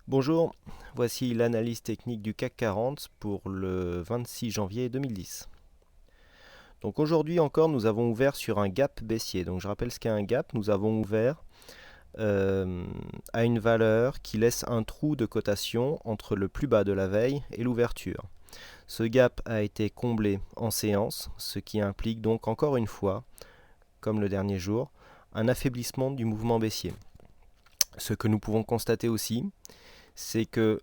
Bonjour, voici l'analyse technique du CAC 40 pour le 26 janvier 2010. Donc aujourd'hui encore, nous avons ouvert sur un gap baissier. Donc je rappelle ce qu'est un gap. Nous avons ouvert à une valeur qui laisse un trou de cotation entre le plus bas de la veille et l'ouverture. Ce gap a été comblé en séance, ce qui implique donc encore une fois, comme le dernier jour, un affaiblissement du mouvement baissier. Ce que nous pouvons constater aussi, c'est que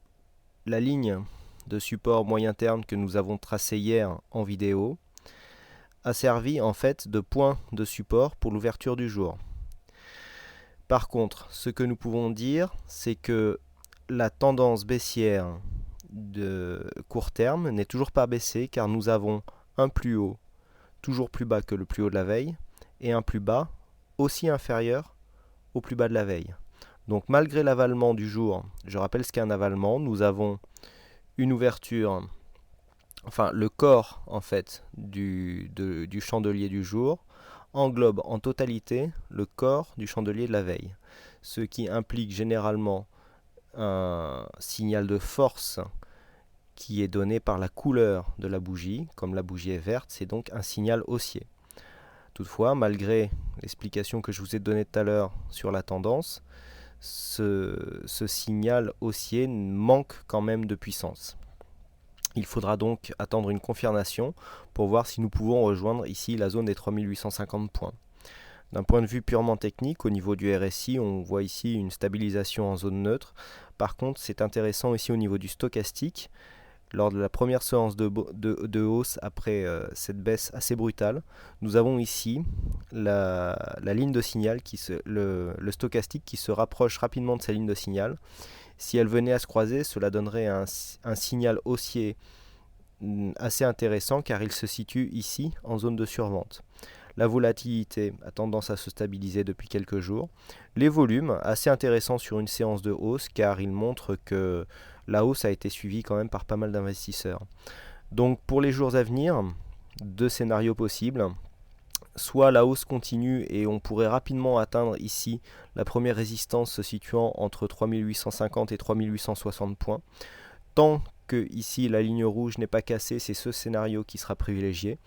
la ligne de support moyen terme que nous avons tracée hier en vidéo a servi en fait de point de support pour l'ouverture du jour. Par contre, ce que nous pouvons dire, c'est que la tendance baissière de court terme n'est toujours pas baissée car nous avons un plus haut toujours plus bas que le plus haut de la veille et un plus bas aussi inférieur au plus bas de la veille. Donc malgré l'avalement du jour, je rappelle ce qu'est un avalement, nous avons une ouverture, enfin le corps en fait du chandelier du jour englobe en totalité le corps du chandelier de la veille, ce qui implique généralement un signal de force qui est donné par la couleur de la bougie. Comme la bougie est verte, c'est donc un signal haussier. Toutefois, malgré l'explication que je vous ai donnée tout à l'heure sur la tendance, ce signal haussier manque quand même de puissance. Il faudra donc attendre une confirmation pour voir si nous pouvons rejoindre ici la zone des 3850 points. D'un point de vue purement technique, au niveau du RSI, on voit ici une stabilisation en zone neutre. Par contre, c'est intéressant aussi au niveau du stochastique. Lors de la première séance de hausse après cette baisse assez brutale, nous avons ici la ligne de signal, le stochastique qui se rapproche rapidement de sa ligne de signal. Si elle venait à se croiser, cela donnerait un signal haussier assez intéressant car il se situe ici en zone de survente. La volatilité a tendance à se stabiliser depuis quelques jours. Les volumes, assez intéressants sur une séance de hausse car ils montrent que la hausse a été suivie quand même par pas mal d'investisseurs. Donc pour les jours à venir, deux scénarios possibles. Soit la hausse continue et on pourrait rapidement atteindre ici la première résistance se situant entre 3850 et 3860 points. Tant que ici la ligne rouge n'est pas cassée, c'est ce scénario qui sera privilégié.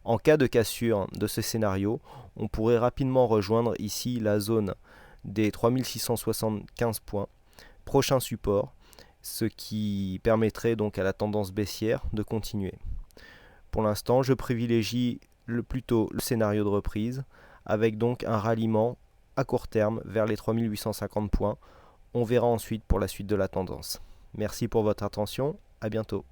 En cas de cassure de ce scénario, on pourrait rapidement rejoindre ici la zone des 3675 points, prochain support, ce qui permettrait donc à la tendance baissière de continuer. Pour l'instant, je privilégie plutôt le scénario de reprise, avec donc un ralliement à court terme vers les 3850 points. On verra ensuite pour la suite de la tendance. Merci pour votre attention, à bientôt.